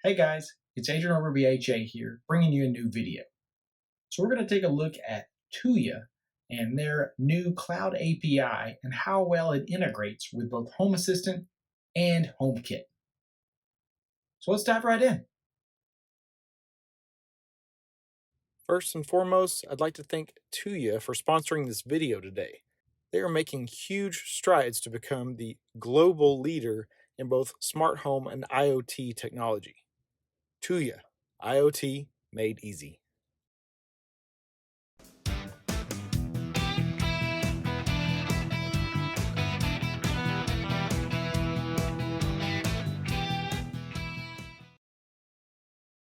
Hey guys, it's Adrian over BHA here, bringing you a new video. So we're going to take a look at Tuya and their new cloud API and how well it integrates with both Home Assistant and HomeKit. So let's dive right in. First and foremost, I'd like to thank Tuya for sponsoring this video today. They are making huge strides to become the global leader in both smart home and IoT technology. Tuya, IoT made easy.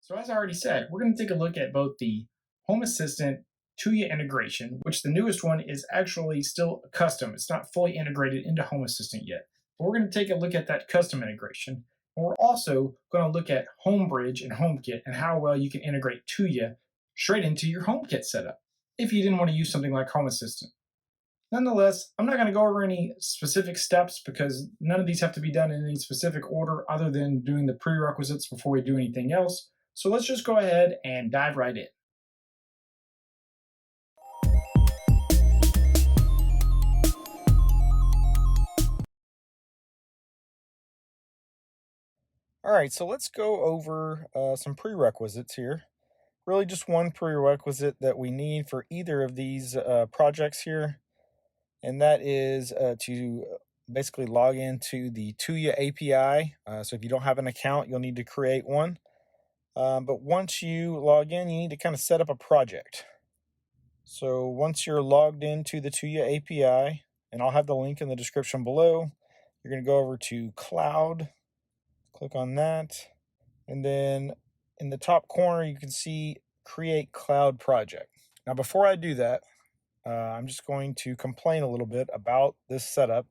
So as I already said, we're going to take a look at both the Home Assistant Tuya integration, which the newest one is actually still custom. It's not fully integrated into Home Assistant yet. But we're going to take a look at that custom integration. And we're also going to look at Homebridge and HomeKit and how well you can integrate Tuya straight into your HomeKit setup if you didn't want to use something like Home Assistant. Nonetheless, I'm not going to go over any specific steps because none of these have to be done in any specific order other than doing the prerequisites before we do anything else. So let's just go ahead and dive right in. All right, so let's go over some prerequisites here. Really, just one prerequisite that we need for either of these projects here, and that is to basically log into the Tuya API. So if you don't have an account, you'll need to create one. But once you log in, you need to kind of set up a project. So once you're logged into the Tuya API, and I'll have the link in the description below, you're going to go over to Cloud, click on that, and then in the top corner, you can see Create Cloud Project. Now, before I do that, I'm just going to complain a little bit about this setup.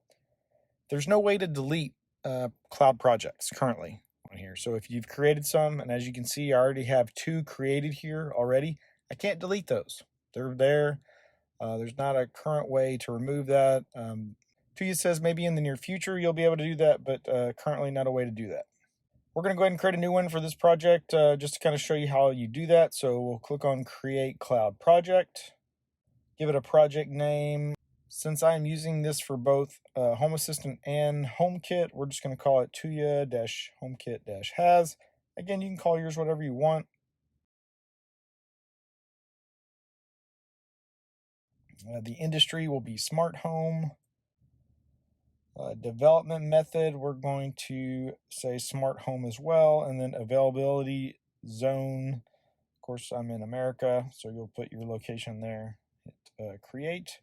There's no way to delete cloud projects currently on here. So if you've created some, and as you can see, I already have 2 created here already, I can't delete those. They're there. There's not a current way to remove that. Tuya says maybe in the near future you'll be able to do that, but currently not a way to do that. We're going to go ahead and create a new one for this project just to kind of show you how you do that. So we'll click on Create Cloud Project, give it a project name. Since I'm using this for both Home Assistant and HomeKit, we're just going to call it Tuya-HomeKit-HACS. Again, you can call yours whatever you want. The industry will be smart home. Development method, we're going to say smart home as well. And then availability zone. Of course, I'm in America, so you'll put your location there. Hit create.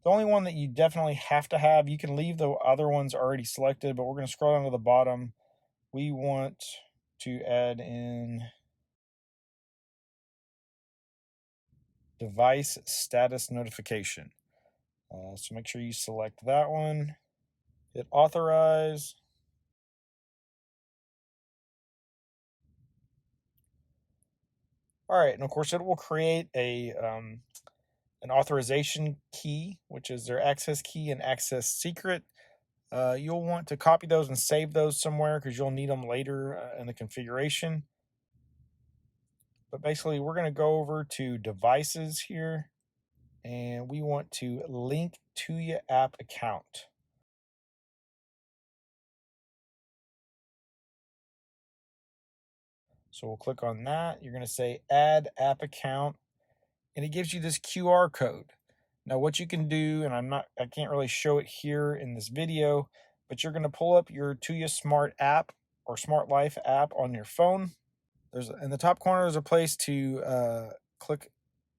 The only one that you definitely have to have, you can leave the other ones already selected, but we're going to scroll down to the bottom. We want to add in device status notification. So make sure you select that one. Hit authorize. All right, and of course it will create an authorization key, which is their access key and access secret. You'll want to copy those and save those somewhere because you'll need them later in the configuration. But basically, we're going to go over to devices here, and we want to link to your app account. So we'll click on that. You're going to say add app account, and it gives you this QR code. Now what you can do, and I can't really show it here in this video, but you're going to pull up your Tuya Smart app or Smart Life app on your phone. There's in the top corner there's a place to click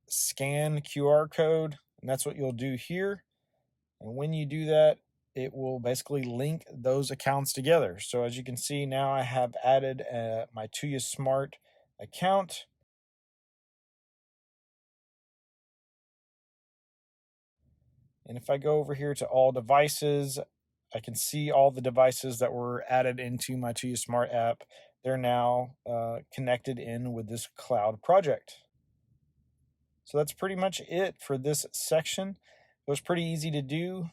scan QR code, and that's what you'll do here. And when you do that, it will basically link those accounts together. So as you can see now, I have added my Tuya Smart account. And if I go over here to all devices, I can see all the devices that were added into my Tuya Smart app. They're now connected in with this cloud project. So that's pretty much it for this section. It was pretty easy to do.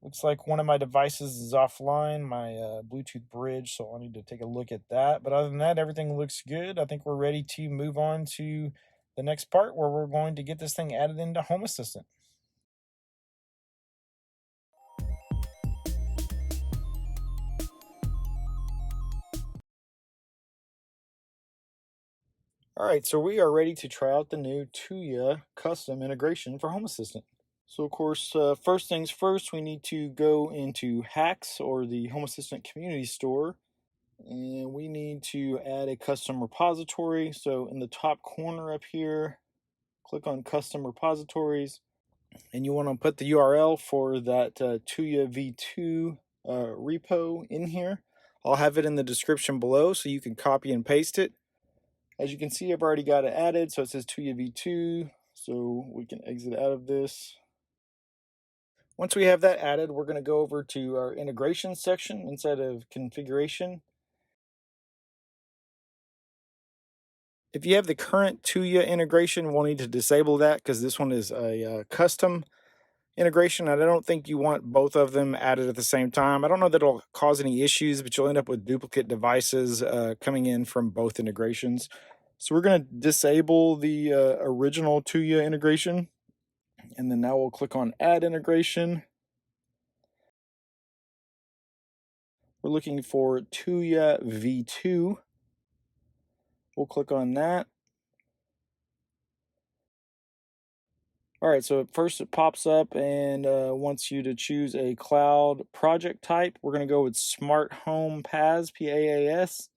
Looks like one of my devices is offline, my Bluetooth bridge, so I'll need to take a look at that. But other than that, everything looks good. I think we're ready to move on to the next part where we're going to get this thing added into Home Assistant. All right, so we are ready to try out the new Tuya custom integration for Home Assistant. So of course, first things first, we need to go into HACS, or the Home Assistant Community Store, and we need to add a custom repository. So in the top corner up here, click on Custom Repositories, and you want to put the URL for that Tuya v2 repo in here. I'll have it in the description below so you can copy and paste it. As you can see, I've already got it added, so it says Tuya v2, so we can exit out of this. Once we have that added, we're going to go over to our integration section inside of configuration. If you have the current Tuya integration, we'll need to disable that because this one is a custom integration, and I don't think you want both of them added at the same time. I don't know that it'll cause any issues, but you'll end up with duplicate devices coming in from both integrations. So we're going to disable the original Tuya integration, and then now we'll click on Add Integration. We're looking for Tuya v2. We'll click on that. All right, so at first it pops up and wants you to choose a cloud project type. We're going to go with Smart Home PaaS, P-A-A-S.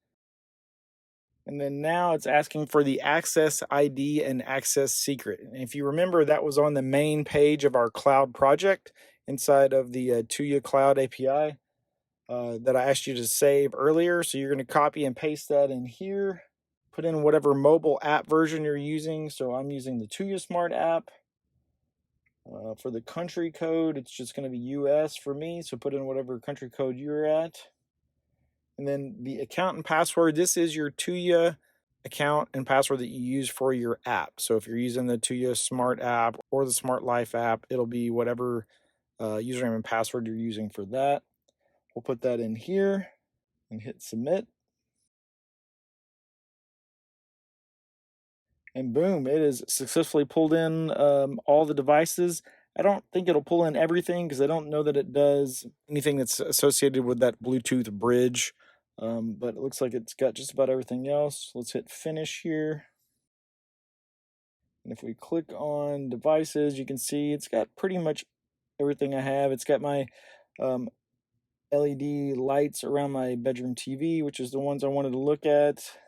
And then now it's asking for the access ID and access secret. And if you remember, that was on the main page of our cloud project inside of the Tuya Cloud API that I asked you to save earlier. So you're going to copy and paste that in here. Put in whatever mobile app version you're using. So I'm using the Tuya Smart app. For the country code, it's just going to be US for me. So put in whatever country code you're at. And then the account and password, this is your Tuya account and password that you use for your app. So if you're using the Tuya Smart app or the Smart Life app, it'll be whatever username and password you're using for that. We'll put that in here and hit submit. And boom, it is successfully pulled in all the devices. I don't think it'll pull in everything because I don't know that it does anything that's associated with that Bluetooth bridge. But it looks like it's got just about everything else. Let's hit finish here. And if we click on devices, you can see it's got pretty much everything I have. It's got my LED lights around my bedroom TV, which is the ones I wanted to look at.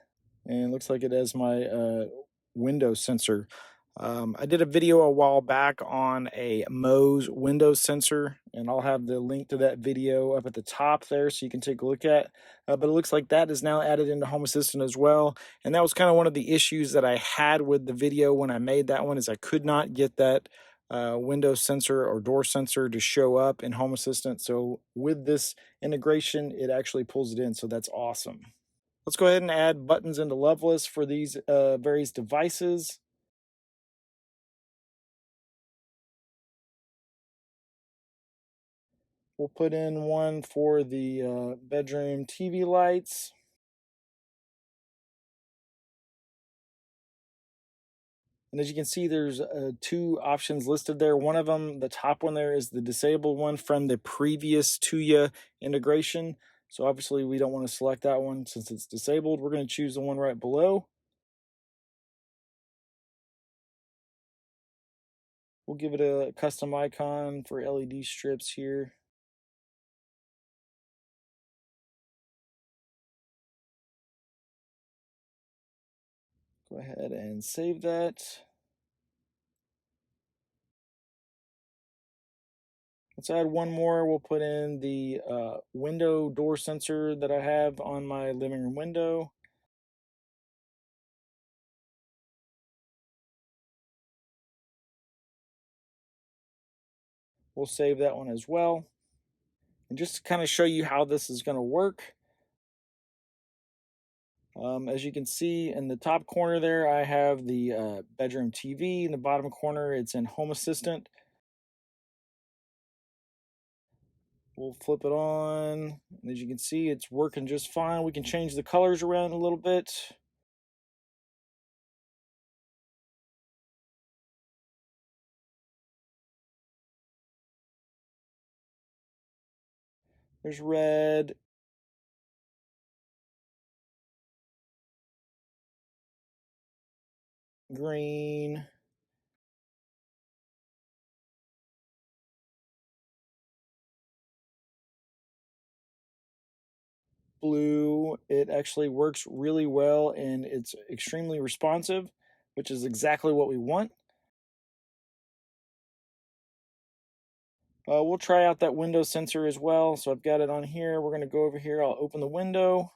And it looks like it has my window sensor. I did a video a while back on a Mo's window sensor, and I'll have the link to that video up at the top there so you can take a look at. But it looks like that is now added into Home Assistant as well. And that was kind of one of the issues that I had with the video when I made that one, is I could not get that window sensor or door sensor to show up in Home Assistant. So with this integration, it actually pulls it in. So that's awesome. Let's go ahead and add buttons into Loveless for these various devices. We'll put in one for the bedroom TV lights. And as you can see, there's two options listed there. One of them, the top one there, is the disabled one from the previous Tuya integration. So obviously we don't want to select that one since it's disabled. We're going to choose the one right below. We'll give it a custom icon for LED strips here. Go ahead and save that. Let's add one more. We'll put in the window door sensor that I have on my living room window. We'll save that one as well. And just to kind of show you how this is going to work, as you can see in the top corner there, I have the bedroom TV. In the bottom corner, it's in Home Assistant. We'll flip it on, and as you can see, it's working just fine. We can change the colors around a little bit. There's red, green, blue. It actually works really well, and it's extremely responsive, which is exactly what we want. We'll try out that window sensor as well. So I've got it on here. We're going to go over here. I'll open the window.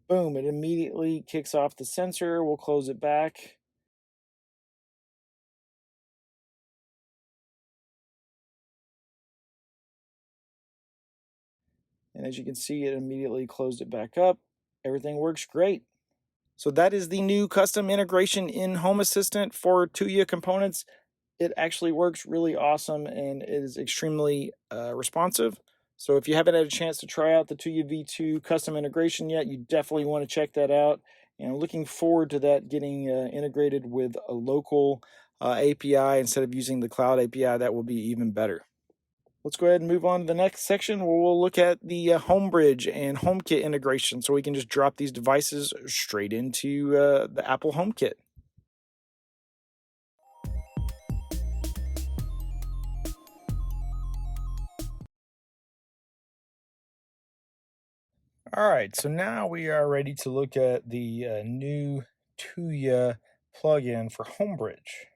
Boom, it immediately kicks off the sensor. We'll close it back. And as you can see, it immediately closed it back up. Everything works great. So that is the new custom integration in Home Assistant for Tuya components. It actually works really awesome and it is extremely responsive. So if you haven't had a chance to try out the Tuya V2 custom integration yet, you definitely want to check that out. And I'm looking forward to that getting integrated with a local API instead of using the cloud API. That will be even better. Let's go ahead and move on to the next section where we'll look at the Homebridge and HomeKit integration so we can just drop these devices straight into the Apple HomeKit. All right, so now we are ready to look at the new Tuya plugin for Homebridge.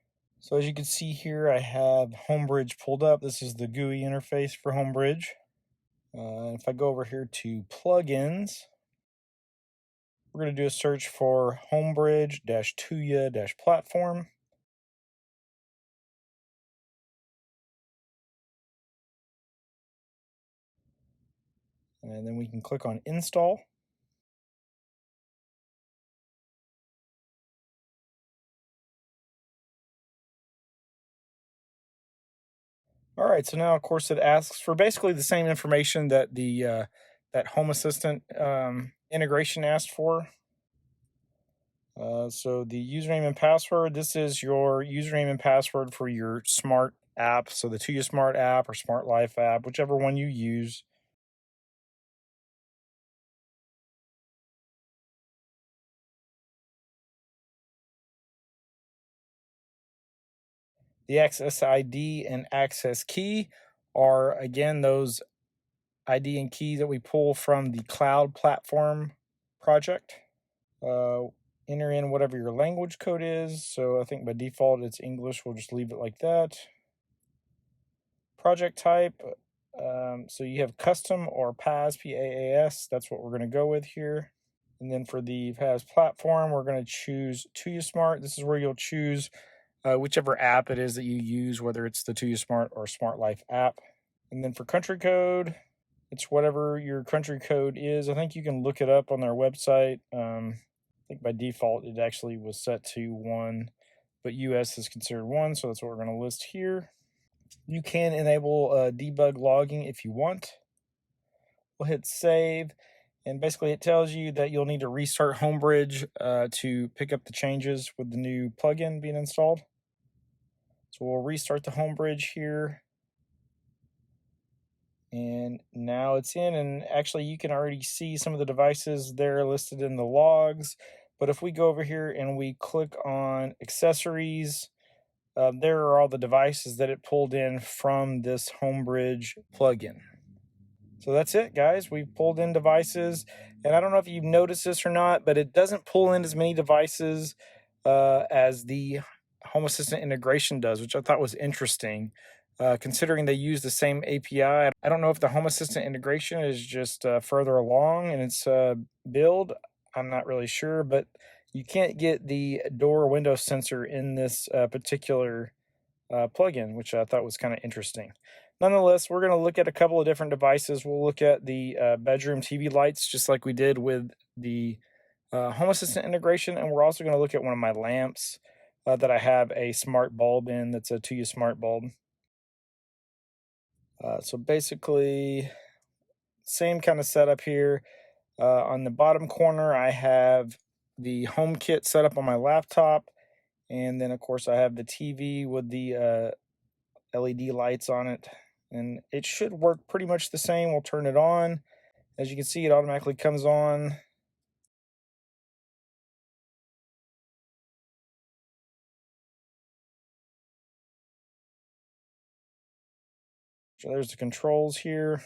So as you can see here, I have Homebridge pulled up. This is the GUI interface for Homebridge. If I go over here to plugins, we're going to do a search for Homebridge-Tuya-platform. And then we can click on install. All right, so now of course it asks for basically the same information that the that Home Assistant integration asked for. So the username and password, this is your username and password for your smart app. So the Tuya Smart app or Smart Life app, whichever one you use. The access ID and access key are, again, those ID and keys that we pull from the cloud platform project. Enter in whatever your language code is. So I think by default it's English. We'll just leave it like that. Project type. So you have custom or PaaS, PaaS. That's what we're going to go with here. And then for the PaaS platform, we're going to choose Tuya Smart. This is where you'll choose whichever app it is that you use, whether it's the Tuya Smart or Smart Life app. And then for country code, it's whatever your country code is. I think you can look it up on their website. I think by default it actually was set to 1, but US is considered 1, so that's what we're going to list here. You can enable debug logging if you want. We'll hit save, and basically it tells you that you'll need to restart Homebridge to pick up the changes with the new plugin being installed. So we'll restart the Homebridge here. And now it's in, and actually you can already see some of the devices there listed in the logs. But if we go over here and we click on accessories, there are all the devices that it pulled in from this Homebridge plugin. So that's it, guys. We've pulled in devices, and I don't know if you've noticed this or not, but it doesn't pull in as many devices as the Home Assistant integration does, which I thought was interesting. Considering they use the same API. I don't know if the Home Assistant integration is just further along in its build. I'm not really sure, but you can't get the door window sensor in this particular plugin, which I thought was kind of interesting. Nonetheless, we're going to look at a couple of different devices. We'll look at the bedroom TV lights, just like we did with the Home Assistant integration, and we're also going to look at one of my lamps. that I have a smart bulb in that's a Tuya smart bulb. So basically, same kind of setup here. On the bottom corner, I have the home kit set up on my laptop. And then, of course, I have the TV with the LED lights on it. And it should work pretty much the same. We'll turn it on. As you can see, it automatically comes on. So there's the controls here.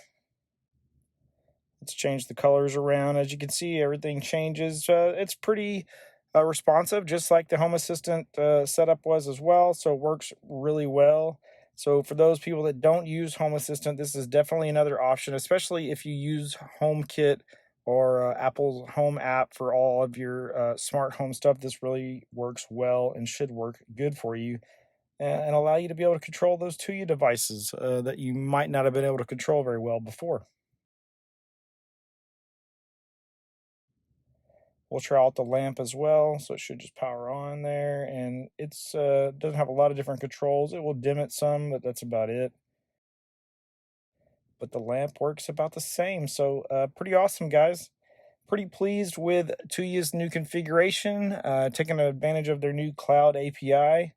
Let's change the colors around. As you can see, everything changes. It's pretty responsive, just like the Home Assistant setup was as well. So it works really well. So for those people that don't use Home Assistant, this is definitely another option, especially if you use HomeKit or Apple's Home app for all of your smart home stuff. This really works well and should work good for you and allow you to be able to control those Tuya devices that you might not have been able to control very well before. We'll try out the lamp as well, so it should just power on there, and it's doesn't have a lot of different controls. It will dim it some, but that's about it. But the lamp works about the same, so pretty awesome, guys. Pretty pleased with Tuya's new configuration, taking advantage of their new cloud API.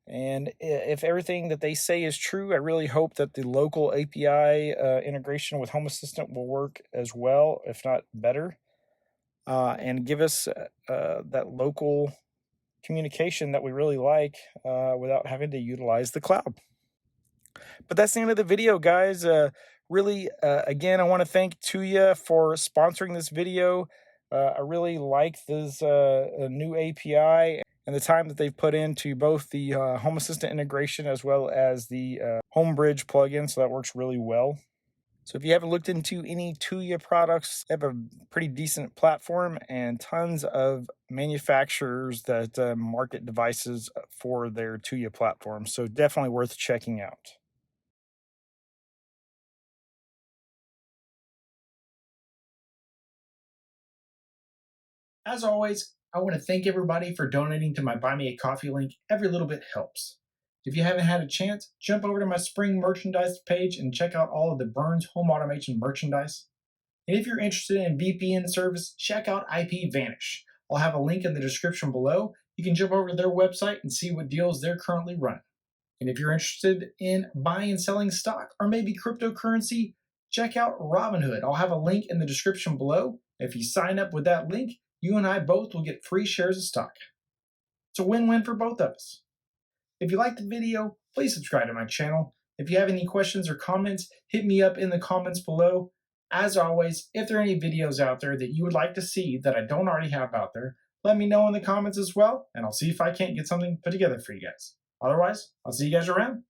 And if everything that they say is true, I really hope that the local API integration with Home Assistant will work as well, if not better. And give us that local communication that we really like without having to utilize the cloud. But that's the end of the video, guys. Really, again, I want to thank Tuya for sponsoring this video. I really like this new API and the time that they've put into both the Home Assistant integration as well as the Homebridge plugin, so that works really well. So if you haven't looked into any Tuya products, they have a pretty decent platform and tons of manufacturers that market devices for their Tuya platform. So definitely worth checking out. As always, I want to thank everybody for donating to my Buy Me a Coffee link. Every little bit helps. If you haven't had a chance, jump over to my spring merchandise page and check out all of the Burns home automation merchandise. And if you're interested in VPN service, check out IP Vanish. I'll have a link in the description below. You can jump over to their website and see what deals they're currently running. And if you're interested in buying and selling stock or maybe cryptocurrency, check out Robinhood. I'll have a link in the description below. If you sign up with that link, you and I both will get free shares of stock. It's a win-win for both of us. If you liked the video, please subscribe to my channel. If you have any questions or comments, hit me up in the comments below. As always, if there are any videos out there that you would like to see that I don't already have out there, let me know in the comments as well, and I'll see if I can't get something put together for you guys. Otherwise, I'll see you guys around.